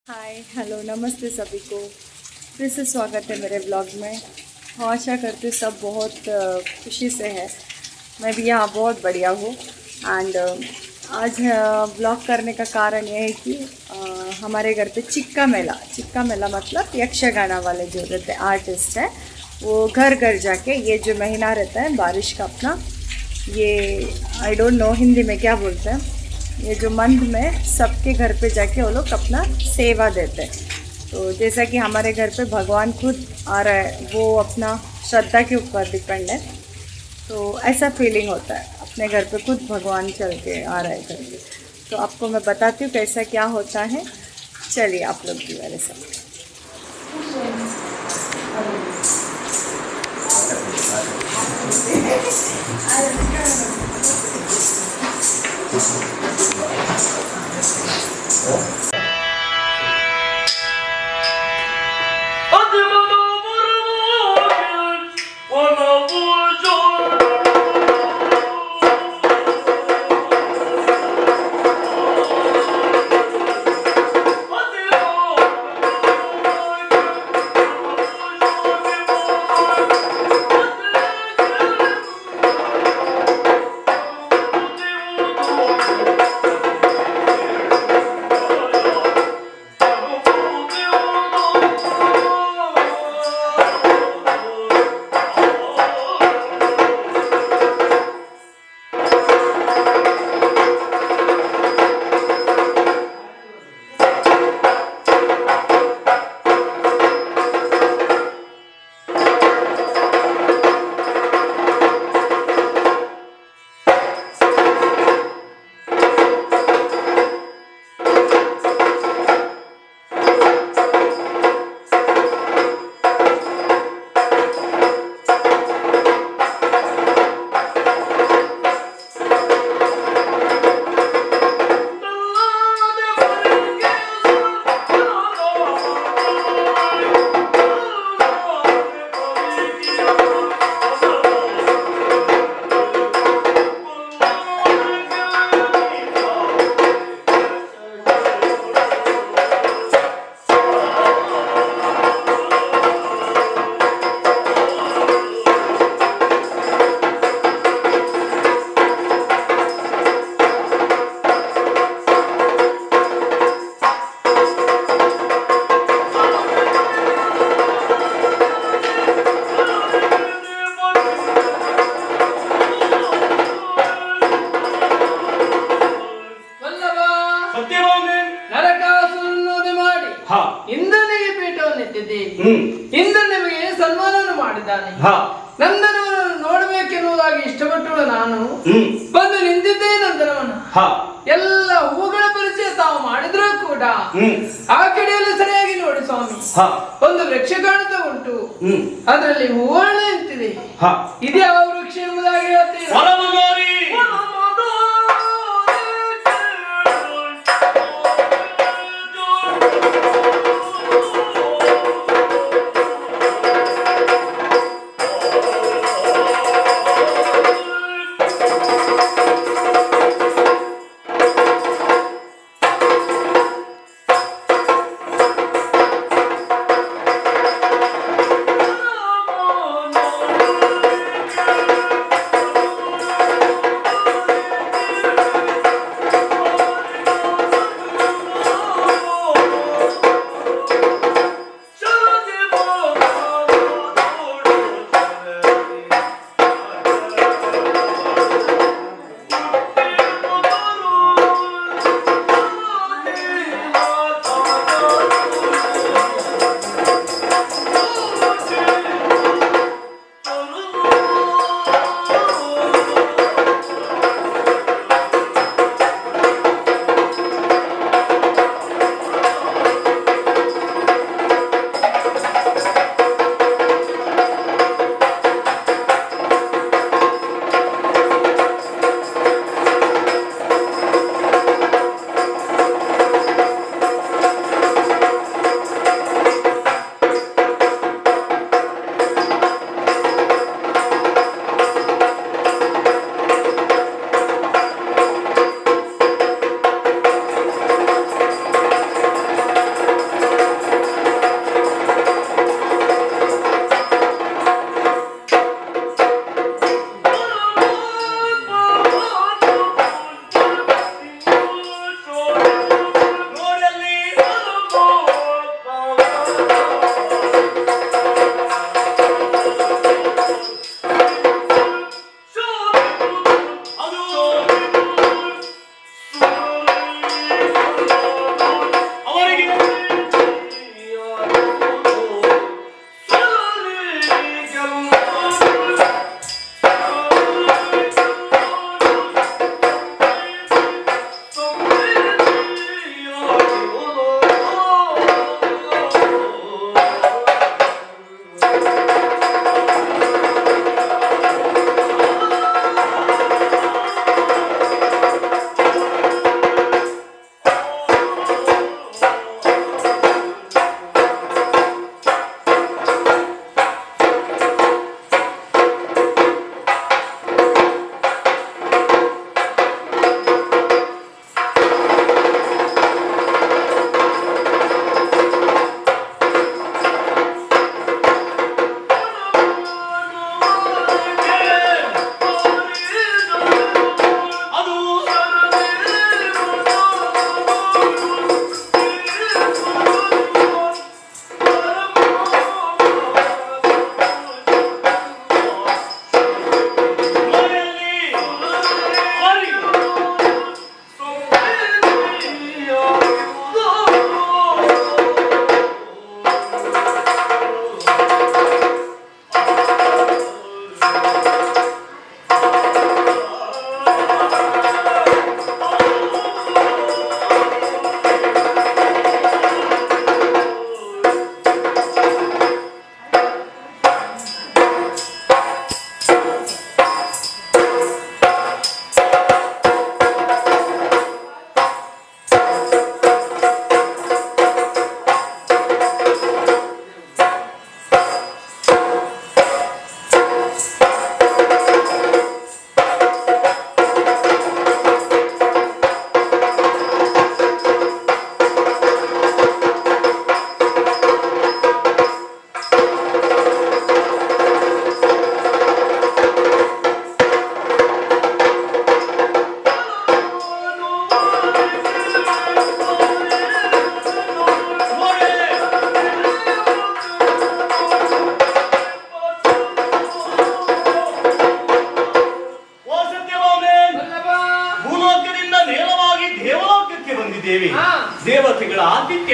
Hi hello नमस्ते सभी को। फिर से स्वागत है मेरे ब्लॉग में। आशा करती हूँ सब बहुत खुशी से है। मैं भी यहाँ बहुत बढ़िया हूँ। एंड आज ब्लॉग करने का कारण ये है कि हमारे घर पे चिक्का मेला मतलब यक्षगाना वाले जो रहते हैं आर्टिस्ट हैं, वो घर घर जाके ये जो महीना रहता है बारिश का अपना, ये आई डोंट नो हिंदी में क्या बोलते हैं, ये जो मंथ में सबके घर पे जाके वो लोग अपना सेवा देते हैं। तो जैसा कि हमारे घर पे भगवान खुद आ रहा है, वो अपना श्रद्धा के ऊपर डिपेंड है। तो ऐसा फीलिंग होता है अपने घर पे खुद भगवान चल के आ रहा है करके। तो आपको मैं बताती हूँ कैसा क्या होता है। चलिए आप लोग भी मेरे साथ। ಇಂದ್ರನಿಗೆ ಪೀಠವನ್ನು ಎತ್ತಿದ್ದೇವೆ. ಇಂದ್ರ ನಿಮಗೆ ಸನ್ಮಾನವನ್ನು ಮಾಡಿದ್ದಾನೆ. ನನ್ನನ್ನು ನೋಡಬೇಕೆನ್ನುವುದಾಗಿ ಇಷ್ಟಪಟ್ಟಳು ನಾನು ಬಂದು ನಿಂತಿದ್ದೇ ನಂತರವನ್ನ ಎಲ್ಲ ಹೂಗಳ ಪರಿಚಯ ತಾವು ಮಾಡಿದ್ರೂ ಕೂಡ ಆ ಕಡೆಯಲ್ಲಿ ಸರಿಯಾಗಿ ನೋಡಿ ಸ್ವಾಮಿ, ಒಂದು ವೃಕ್ಷ ಕಾಣುತ್ತಾ ಉಂಟು, ಅದರಲ್ಲಿ ಹೂವಳೆ ಅಂತಿದೆ. ಇದು ಯಾವ ವೃಕ್ಷ ಎಂಬುದಾಗಿ ಹೇಳ್ತೀವಿ.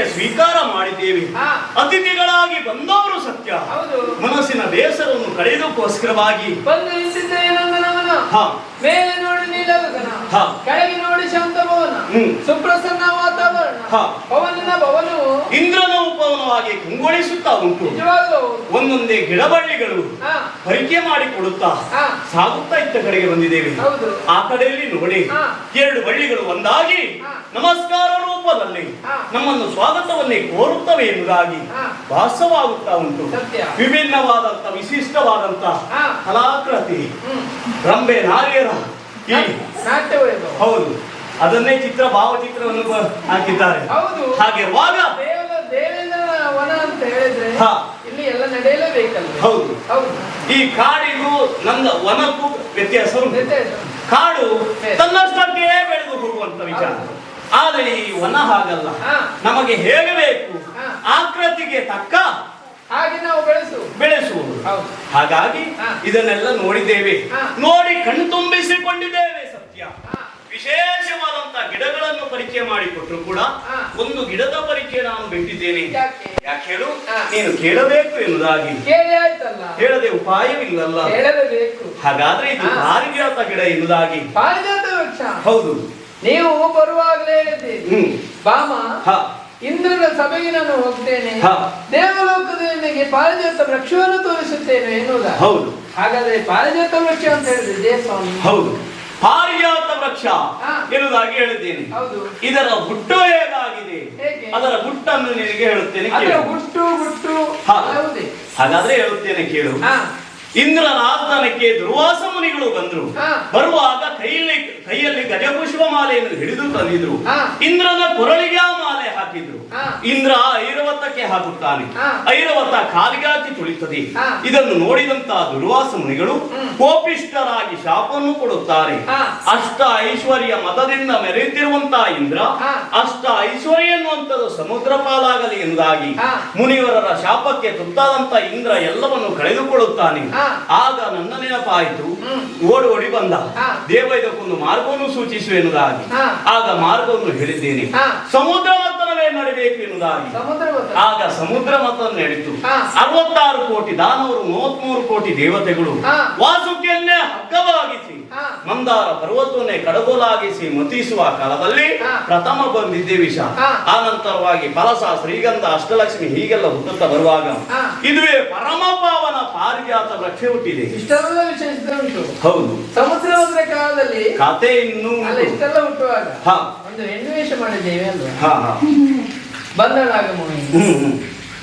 ಅತಿಥಿಗೆ ಸ್ವೀಕಾರ ಮಾಡಿದ್ದೇವೆ. ಹಾ. ಅತಿಥಿಗಳಾಗಿ ಬಂದವರು ಸತ್ಯ, ಹೌದು. ಮನಸ್ಸಿನ ಬೇಸರವನ್ನು ಕಳೆಯೋದಕ್ಕೋಸ್ಕರವಾಗಿ ಬಂದು ನಿಂತಿದ್ದೆ ನಂದನವನ. ಹಾ ಮೇಲೆ ನೋಡಿ ನೀಲಗಗನ, ಹಾ. ಕೆಳಗೆ ನೋಡಿ ಶಾಂತ ಭವನ, ಸುಪ್ರಸನ್ನ ವಾತಾವರಣ, ಹಾ. ಪವನನ ಭವನವು ಇಂದ್ರನ ಉಪವನವಾಗಿ ಕಂಗೊಳಿಸುತ್ತಾ ಉಂಟು. ನಿಜವಾಗ್ಲೂ ಒಂದೊಂದೇ ಗಿಡಬಳ್ಳಿಗಳು ಹಾ. ಪರಿಚಯ ಮಾಡಿಕೊಡುತ್ತಾ ಹಾ. ಸಾಗುತ್ತಾ ಇದ್ದ ಕಡೆಗೆ ಬಂದಿದ್ದೇವೆ. ಹೌದು. ಆ ಕಡೆಯಲ್ಲಿ ನೋಡಿ ಹಾ. 2 ಬಳ್ಳಿಗಳು ಒಂದಾಗಿ ಹಾ. ನಮಸ್ಕಾರ ರೂಪದಲ್ಲಿ ಹಾ. ನಮ್ಮನ್ನು ಸ್ವಾಗತವನ್ನೇ ಕೋರುತ್ತವೆ ಎನ್ನುವುದಾಗಿ ಹಾ. ಭಾಸವಾಗುತ್ತಾ ಉಂಟು. ಸತ್ಯ. ವಿಭಿನ್ನವಾದಂತ ವಿಶಿಷ್ಟವಾದಂತ ಹಾ. ಕಲಾಕೃತಿ ರಂಬೆ ನಾರಿಯರ ಈ ನಾಟ್ಯ ವೈಭವ. ಹೌದು, ಅದನ್ನೇ ಭಾವಚಿತ್ರವನ್ನು ಹಾಕಿದ್ದಾರೆ. ಹೌದು. ಹಾಗಿರುವಾಗ ದೇವೇಂದ್ರನ ವನ ಅಂತ ಹೇಳಿದ್ರೆ ಹಾ. ಇಲ್ಲಿ ಎಲ್ಲ ನಡೆಯಲೇಬೇಕಲ್ಲ. ಹೌದು, ಹೌದು. ಈ ಕಾಡಿಗೂ ನನ್ನ ವನಕ್ಕೂ ವ್ಯತ್ಯಾಸ ಉಂಟು. ವ್ಯತ್ಯಾಸ. ಕಾಡು ತನ್ನಷ್ಟಕ್ಕೆ ಬೆಳೆದು ಹೋಗುವಂತ ವಿಚಾರ, ಆದ್ರೆ ಈ ವನ ಹಾಗಲ್ಲ. ಹಾ. ನಮಗೆ ಹೇಗೆ ಬೇಕು ಹಾ. ಆಕೃತಿಗೆ ತಕ್ಕ ಹಾಗೆ ನಾವು ಬೆಳೆಸುವುದು. ಹೌದು. ಹಾಗಾಗಿ ಹಾ. ಇದನ್ನೆಲ್ಲ ನೋಡಿದ್ದೇವೆ, ಹಾ. ನೋಡಿ ಕಣ್ತುಂಬಿಸಿಕೊಂಡಿದ್ದೇವೆ. ಸತ್ಯ, ಹಾ. ವಿಶೇಷವಾದಂತ ಗಿಡಗಳನ್ನು ಪರಿಚಯ ಮಾಡಿಕೊಟ್ರು ಕೂಡ ಹಾ. ಒಂದು ಗಿಡದ ಪರಿಚಯ ನಾನು ಬಿಟ್ಟಿದ್ದೇನೆ. ಯಾಕೆ? ಯಾಕೆ ಹೇಳು? ಹಾ. ನೀನು ಕೇಳಬೇಕು ಎನ್ನುವುದಾಗಿ. ಕೇಳಿ ಆಯ್ತಲ್ಲ, ಹೇಳದೆ ಉಪಾಯವಿಲ್ಲಲ್ಲ. ಹೇಳಲೇಬೇಕು. ಹಾಗಾದ್ರೆ ಇದು ಹಾ. ಪಾರಿಜಾತ ಗಿಡ ಎನ್ನುವುದಾಗಿ. ಪಾರಿಜಾತ ವೃಕ್ಷ. ಹೌದು. ನೀವು ಬರುವಾಗಲೇ ಹೇಳಿದ್ದೀರಿ, ಬಾಮ ಹಾ. ಇಂದ್ರನ ಸಭೆಗೆ ನಾನು ಹೋಗ್ತೇನೆ, ಹಾ. ದೇವಲೋಕದ ನಿನಗೆ ಪಾರಿಜಾತ ವೃಕ್ಷವನ್ನು ತೋರಿಸುತ್ತೇನೆ ಎನ್ನುವುದ. ಹೌದು. ಹಾಗಾದ್ರೆ ಪಾರಿಜಾತ ವೃಕ್ಷ ಅಂತ ಹೇಳಿದ್ರೆ ದೇವಸ್ವಾಮಿ. ಹೌದು, ಪಾರಿಜಾತ ವೃಕ್ಷ ಹಾ. ಎನ್ನುವುದಾಗಿ ಹೇಳಿದ್ದೇನೆ. ಹೌದು. ಇದರ ಗುಟ್ಟು ಹೇಗಾಗಿದೆ, ಹೇಗೆ? ಅದರ ಗುಟ್ಟನ್ನು ನಿನಗೆ ಹೇಳುತ್ತೇನೆ ಅದರ ಕೇಳು. ಗುಟ್ಟು ಹಾ. ಯಾವುದೇ? ಹಾಗಾದ್ರೆ ಹೇಳುತ್ತೇನೆ ಕೇಳು. ಹಾ. ಇಂದ್ರನ ಆಸ್ಥಾನಕ್ಕೆ ದುರ್ವಾಸ ಮುನಿಗಳು ಬಂದ್ರು. ಹಾ. ಬರುವಾಗ ಕೈಯಲ್ಲಿ ಗಜಪುಷ್ಪ ಮಾಲೆಯನ್ನು ಹಿಡಿದು ತಂದಿದ್ರು. ಹಾ. ಇಂದ್ರನ ಕೊರಳಿಗೆ ಆ ಮಾಲೆ ಹಾಕಿದ್ರು. ಹಾ. ಇಂದ್ರ ಐರಾವತಕ್ಕೆ ಹಾಕುತ್ತಾನೆ. ಹಾ. ಐರಾವತ ಕಾಲಿಗೆ ಹಾಕಿ ತುಳಿತದೆ. ಹಾ. ಇದನ್ನು ನೋಡಿದಂತ ದುರ್ವಾಸ ಮುನಿಗಳು ಕೋಪಿಷ್ಠರಾಗಿ ಶಾಪವನ್ನು ಕೊಡುತ್ತಾರೆ. ಹಾ. ಅಷ್ಟ ಐಶ್ವರ್ಯ ಮತದಿಂದ ಮೆರೆಯುತ್ತಿರುವಂತ ಇಂದ್ರ ಹಾ. ಅಷ್ಟ ಐಶ್ವರ್ಯ ಎನ್ನುವಂಥದ್ದು ಸಮುದ್ರ ಪಾಲಾಗಲಿ ಎಂಬುದಾಗಿ ಹಾ. ಮುನಿವರರ ಶಾಪಕ್ಕೆ ತುತ್ತಾದಂತ ಇಂದ್ರ ಎಲ್ಲವನ್ನು ಕಳೆದುಕೊಳ್ಳುತ್ತಾನೆ. ಹಾ. ಆಗ ನನ್ನ ನೆನಪಾಯಿತು, ಓಡಿ ಬಂದ. ಹಾ. ದೇವ ಇದಕ್ಕೊಂದು ಮಾರ್ಗವನ್ನು ಸೂಚಿಸು ಎನ್ನುವುದಾಗಿ. ಹಾ. ಆಗ ಮಾರ್ಗವನ್ನು ಹೇಳಿದ್ದೇನೆ. ಹಾ. ಸಮುದ್ರ ಮಥನವೇ ನಡೀಬೇಕು ಎನ್ನುವುದಾಗಿ. ಸಮುದ್ರ ಮಥನ. ಆಗ ಸಮುದ್ರ ಮಥನ ನಡೀತು. ಹಾ. 66 ಕೋಟಿ ದಾನವರು, 33 ಕೋಟಿ ದೇವತೆಗಳು ಹಾ. ವಾಸುಕಿಯನ್ನೇ ಹಗ್ಗವಾಗಿಸಿ ಹಾ. ಮಂದಾರ ಪರ್ವತವನ್ನೇ ಕಡಗೋಲಾಗಿಸಿ ಮತಿಸುವ ಕಾಲದಲ್ಲಿ ಹಾ. ಪ್ರಥಮ ಬಂದಿದ್ದೆ ವಿಷ. ಹಾ. ಆ ನಂತರವಾಗಿ ಫಲಸ, ಶ್ರೀಗಂಧ, ಅಷ್ಟಲಕ್ಷ್ಮಿ ಹೀಗೆಲ್ಲ ಹುಟ್ಟುತ್ತಾ ಬರುವಾಗ ಹಾ. ಇದುವೇ ಪರಮ ಪಾವನ ಪಾರಿಜಾತ ವೃಕ್ಷ ಹುಟ್ಟಿದೆ. ಇಷ್ಟೆಲ್ಲ ವಿಶೇಷತೆ ಉಂಟು. ಹೌದು, ಸಮುದ್ರ ಮಥನ ಕಾಲದಲ್ಲಿ ಕತೆ ಇನ್ನೂ ಅಲ್ಲ ಇಷ್ಟೆಲ್ಲ ಹುಟ್ಟುವಾಗ ಹಾ ಒಂದು ಹೆಣ್ಣು ವೇಷ ಮಾಡಿದ್ದೇವೆ ಅಲ್ವಾ? ಹಾ ಹಾ ಬಂದಳಾಗ ಮುನಿ.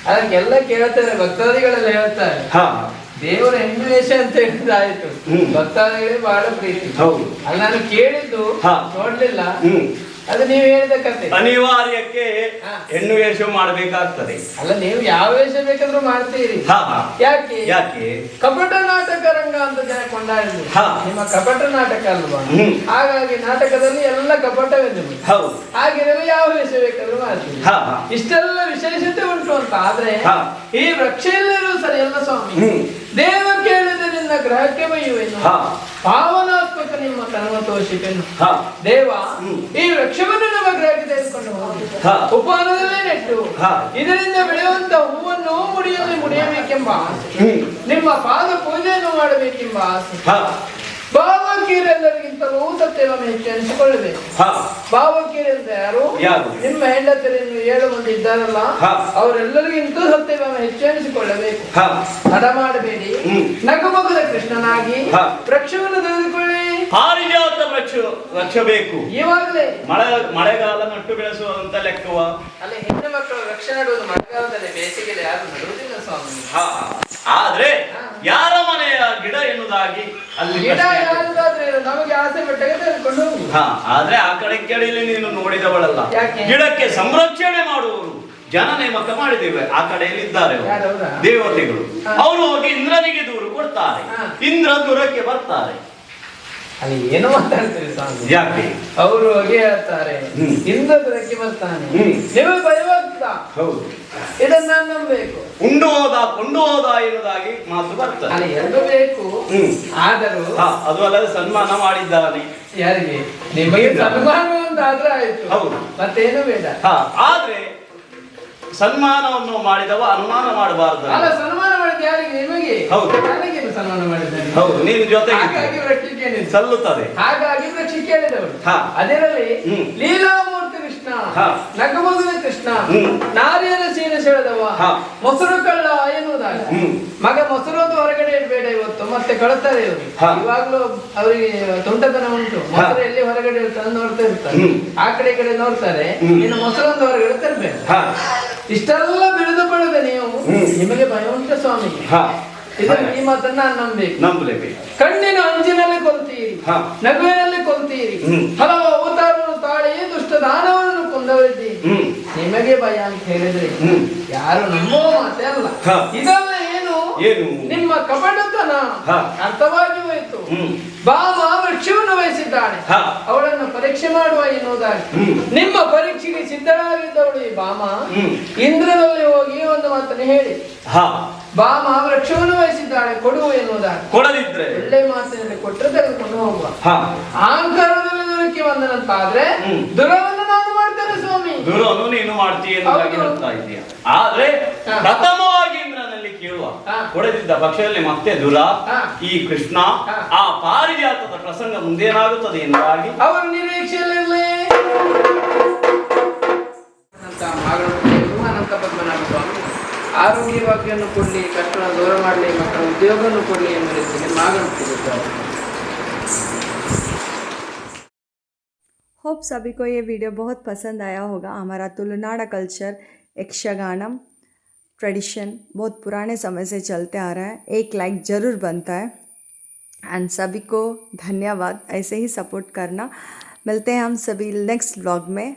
ಅದಕ್ಕೆಲ್ಲ ಕೇಳ್ತಾರೆ, ಭಕ್ತಾದಿಗಳೆಲ್ಲ ಹೇಳ್ತಾರೆ, ಹಾ ದೇವರ ಹೆಣ್ಣು ವೇಷ ಅಂತ ಹೇಳಿದಾಯ್ತು. ಭಕ್ತಾದಿಗಳೇ ಬಹಳ ಪ್ರೀತಿ. ಹೌದು. ಅಲ್ಲಿ ನಾನು ಕೇಳಿದ್ದು ಹಾ. ನೋಡ್ಲಿಲ್ಲ, ಅದು ನೀವು ಹೇಳಿದ ಕತೆ. ಅನಿವಾರ್ಯಕ್ಕೆ ಹಾ. ಹೆಣ್ಣು ವೇಷ ಮಾಡಬೇಕಾಗ್ತದೆ. ಅಲ್ಲ, ನೀವು ಯಾವ ವೇಷ ಬೇಕಾದ್ರೂ ಮಾಡ್ತೀರಿ. ಹಾ ಹಾ. ಯಾಕೆ? ಯಾಕೆ? ಕಪಟ ನಾಟಕ ರಂಗ ಅಂತ ಜನ ಕೊಂಡಾಡಿದ್ರು. ಹಾ. ನಿಮ್ಮ ಕಪಟ ನಾಟಕ ಅಲ್ವಾ? ಹ್ಮ್. ಹಾಗಾಗಿ ನಾಟಕದಲ್ಲಿ ಎಲ್ಲ ಕಪಟವೆಂದು ಹೌದು. ಹಾಗಿರಲು ಯಾವ ವೇಷ ಬೇಕಾದ್ರೂ ಮಾಡ್ತೀರಿ. ಹಾ ಹಾ. ಇಷ್ಟೆಲ್ಲ ವಿಶೇಷತೆ ಉಂಟು ಅಂತ ಆದ್ರೆ ಹಾ. ಈ ವೃಕ್ಷ ಎಲ್ಲರೂ ಸರಿ ಅಲ್ಲ ಸ್ವಾಮಿ. ದೇವ ಕೇಳಿದರಿಂದ ಗ್ರಹಕ್ಕೆ ಬಯ್ಯುವೆನು, ಹಾ. ಪಾವನಾತ್ಮಕ ನಿಮ್ಮ ಕರ್ಮ ತೋಷಿಪೆನು. ಹಾ. ದೇವ ಈ ವೃಕ್ಷವನ್ನು ನಮ್ಮ ಗ್ರಹಕ್ಕೆ ತೆಗೆದುಕೊಂಡು ಹೋಗಿ ಹಾ. ಉಪವನದಲ್ಲೇ ನೆಟ್ಟು ಹಾ. ಇದರಿಂದ ಬೆಳೆಯುವಂತ ಹೂವನ್ನು ಮುಡಿಯಲ್ಲಿ ಮುಡಿಯಬೇಕೆಂಬ ಆಸೆ, ನಿಮ್ಮ ಪಾದ ಪೂಜೆಯನ್ನು ಮಾಡಬೇಕೆಂಬ ಆಸೆ. ಹಾ. ಭಾವಕೀರೆಲ್ಲರಿಗಿಂತಲೂ ಸತ್ಯವನ್ನು ಹೆಚ್ಚು ಎನಿಸಿಕೊಳ್ಳಬೇಕು. ಹಾ. ಭಾವಕೀರೆಂದ್ರೆ ಯಾರು? ಯಾರು? ನಿಮ್ಮ ಹೆಂಡತಿಯನ್ನು 7 ಮಂದಿ ಇದ್ದಾರಲ್ಲ, ಹಾ. ಅವರೆಲ್ಲರಿಗಿಂತ ಸತ್ಯವನ್ನು ಹೆಚ್ಚು ಎನಿಸಿಕೊಳ್ಳಬೇಕು. ಹಾ. ತಡ ಮಾಡಬೇಡಿ, ಹ್ಮ್. ನಗುಮುಖದ ಕೃಷ್ಣನಾಗಿ ಹಾ. ವೃಕ್ಷವನ್ನು ತೆಗೆದುಕೊಳ್ಳಿ. ಪಾರಿಜಾತ ವೃಕ್ಷ ಬೇಕು. ಇವಾಗಲೇ ಮಳೆಗಾಲ ನಟ್ಟು ಬೆಳೆಸುವಂತ ಲೆಕ್ಕವ. ಅಲ್ಲಿ ಹೆಣ್ಣು ಮಕ್ಕಳು ವೃಕ್ಷ ನಡುವುದು ಮಳೆಗಾಲದಲ್ಲಿ, ಬೇಸಿಗೆಯಲ್ಲಿ ಯಾರು ನಡುವುದಿಲ್ಲ ಸ್ವಾಮಿ. ಹಾ. ಆದ್ರೆ ಯಾರ ಮನೆಯ ಗಿಡ ಎನ್ನುವುದಾಗಿ ಅಲ್ಲಿ ಗಿಡ ಪ್ರಶ್ನೆ ಆಗ್ತದೆ. ಯಾರಿಗಾದ್ರೆ ನಮಗೆ ಆಸೆ ಪಟ್ಟಾಗ ತೆಗೆದುಕೊಂಡು ಹೋಗು. ಹಾ. ಆದ್ರೆ ಆ ಕಡೆ ಕೆಳಲಿ ನೀನು ನೋಡಿದವಳಲ್ಲ. ಯಾಕೆ? ಗಿಡಕ್ಕೆ ಸಂರಕ್ಷಣೆ ಮಾಡುವವರು ಜನ ನೇಮಕ ಮಾಡಿದ್ದೇವೆ. ಆ ಕಡೆಯಲ್ಲಿ ಇದ್ದಾರೆ ಅವರು. ಯಾರವ್ರ? ದೇವತೆಗಳು. ಹಾ. ಅವರು ಹೋಗಿ ಇಂದ್ರನಿಗೆ ದೂರು ಕೊಡ್ತಾರೆ. ಹಾ. ಇಂದ್ರ ದೂರಕ್ಕೆ ಬರ್ತಾರೆ. ಅಲ್ಲಿ ಏನು ಮಾತಾಡ್ತೀರಿ ಸ್ವಾಮಿ? ಯಾಕೆ? ಅವರು ಹೋಗಿ ಹೇಳ್ತಾರೆ, ಇಂದ್ರಕ್ಕೆ ಬರ್ತಾನೆ, ನೀವು ಭಯವಾಗ್ತಾ? ಹೌದು. ಇದನ್ನ ನಾನು ನಂಬಬೇಕು. ಉಂಡು ಹೋದ ಕೊಂಡು ಹೋದ ಎನ್ನುವುದಾಗಿ ಮಾತು ಬರ್ತದೆ. ಅಲ್ಲಿ ಎರಡು ಬೇಕು. ಆದರೂ ಅದು ಅಲ್ಲದೆ ಸನ್ಮಾನ ಮಾಡಿದ್ದಾನೆ. ಯಾರಿಗೆ? ನಿಮಗೆ ಸನ್ಮಾನ ಅಂತ ಆದ್ರೆ ಆಯ್ತು, ಹೌದು. ಮತ್ತೇನು ಬೇಡ. ಆದ್ರೆ ಸನ್ಮಾನವನ್ನು ಮಾಡಿದವ ಅನುಮಾನ ಮಾಡಬಾರದು. ಅಲ್ಲ, ಸನ್ಮಾನ ಮಾಡಿದ ಯಾರಿಗೆ? ನಿಮಗೆ. ಹೌದು. ನನಗೆ ಸನ್ಮಾನ ಮಾಡಿದ್ದಾನೆ. ಹೌದು, ನೀನು ಜೊತೆಗೆ ಹಾಗಾಗಿ ವೃಕ್ಷ ಕೇಳಿದ. ಸಲ್ಲುತ್ತದೆ. ಹಾಗಾಗಿ ವೃಕ್ಷ ಕೇಳಿದವರು. ಹಾ. ಅದರಲ್ಲಿ ಲೀಲಾಮೂರ್ತಿ ಕೃಷ್ಣ, ಹಾ. ನಗಮಗುವ ಕೃಷ್ಣ, ಹ್ಮ್. ನಾರಿಯರ ಸೀರೆ ಸೆಳೆದವ, ಹಾ. ಮೊಸರು ಕಳ್ಳ ಎನ್ನುವುದಾಗ ಮಗ ಮೊಸರೋದು ಹೊರಗಡೆ ಇಡಬೇಡ ಇವತ್ತು, ಮತ್ತೆ ಕಳ್ತಾರೆ ಇವರು. ಹಾ. ಇವಾಗ್ಲೂ ಅವರಿಗೆ ತುಂಟತನ ಉಂಟು. ಮೊಸರು ಎಲ್ಲಿ ಹೊರಗಡೆ ಇರ್ತಾರೆ ನೋಡ್ತಾ ಇರ್ತಾರೆ. ಆ ಕಡೆ ಈ ಕಡೆ ನೋಡ್ತಾರೆ. ಇನ್ನು ಮೊಸರೊಂದು ಹೊರಗಡೆ ತರಬೇಡ. ಇಷ್ಟೆಲ್ಲ ಬಿಡಿದು ಪಡೆದ ನೀವು, ನಿಮಗೆ ಭಯ ಉಂಟ ಸ್ವಾಮಿ? ಈ ಮಾತನ್ನ ನಾನು ನಂಬಬೇಕು. ಕಣ್ಣಿನ ಅಂಜಿನಲ್ಲಿ ಕೊಲ್ತೀರಿ, ನಗುವಿನಲ್ಲಿ ಕೊಲ್ತೀರಿ, ಹಲವು ಅವತಾರವನ್ನು ತಾಳಿ ದುಷ್ಟ ದಾನವನ್ನು ಕೊಂದವರಿದ್ದೀರಿ. ನಿಮಗೆ ಭಯ ಅಂತ ಹೇಳಿದ್ರೆ ಯಾರು ನಂಬುವ ಮಾತೆ ಅಲ್ಲ. ಇದೆಲ್ಲ ಏನು? ನಿಮ್ಮ ಕಪಟತನ ಅರ್ಥವಾಗಿ ಹೋಯಿತು. ಬಾಮ ವೃಕ್ಷವನ್ನು ವಹಿಸಿದ್ದಾಳೆ, ಅವಳನ್ನು ಪರೀಕ್ಷೆ ಮಾಡುವ ಎನ್ನುವುದಾಗಿ. ನಿಮ್ಮ ಪರೀಕ್ಷೆಗೆ ಸಿದ್ಧರಾಗಿದ್ದವಳು ಈ ಬಾಮ ಇಂದ್ರನಲ್ಲಿ ಹೋಗಿ ಒಂದು ಮಾತನ್ನು ಹೇಳಿ, ಬಾಮ ವೃಕ್ಷವನ್ನು ವಹಿಸಿದ್ದಾಳೆ, ಕೊಡುವ ಎನ್ನುವುದಾಗಿ. ಕೊಡದಿದ್ರೆ ಒಳ್ಳೆ ಮಾತಿನಲ್ಲಿ ಕೊಟ್ಟರೆ ತೆಗೆದುಕೊಂಡು ಹೋಗುವ. ಅಹಂಕಾರದಲ್ಲಿ ದುರಕ್ಕೆ ಬಂದನಂತಾದ್ರೆ ದುರವನ್ನು ನಾನು ಮಾಡ್ತೇನೆ ಸ್ವಾಮಿ. ದುರವನ್ನು ನೀನು ಮಾಡ್ತೀಯ ಎನ್ನುವುದಾಗಿ ಹೇಳ್ತಾ ಇದೀಯ. ಆದ್ರೆ ಪ್ರಥಮವಾಗಿ ಇಂದ್ರನಲ್ಲಿ ಕೇಳುವ, ಕೊಡದಿದ್ದ ಪಕ್ಷದಲ್ಲಿ ಮತ್ತೆ ದುರ, ಈ ಕೃಷ್ಣ, ಆ ಪಾರಿಜಾತದ ಪ್ರಸಂಗ ಮುಂದೇನಾಗುತ್ತದೆ ಎನ್ನುವಾಗಿ ಅವರ ನಿರೀಕ್ಷೆಯಲ್ಲಿರಲೇ ಅನಂತ ಪದ್ಮನಾಭ ಸ್ವಾಮಿ ಆರೋಗ್ಯವಾಗಿಯನ್ನು ಕೊಡಲಿ, ಕಷ್ಟನ ದೂರ ಮಾಡಲಿ, ಮಕ್ಕಳ ಉದ್ಯೋಗವನ್ನು ಕೊಡಲಿ ಎಂಬ ರೀತಿಯಲ್ಲಿ ಮಾಗಣುತ್ತಿರುತ್ತಾರೆ. होप सभी को ये वीडियो बहुत पसंद आया होगा. हमारा तुलनाड़ा कल्चर, यक्षगानम ट्रेडिशन बहुत पुराने समय से चलते आ रहा है. एक लाइक ज़रूर बनता है. एंड सभी को धन्यवाद. ऐसे ही सपोर्ट करना. मिलते हैं हम सभी नेक्स्ट व्लॉग में.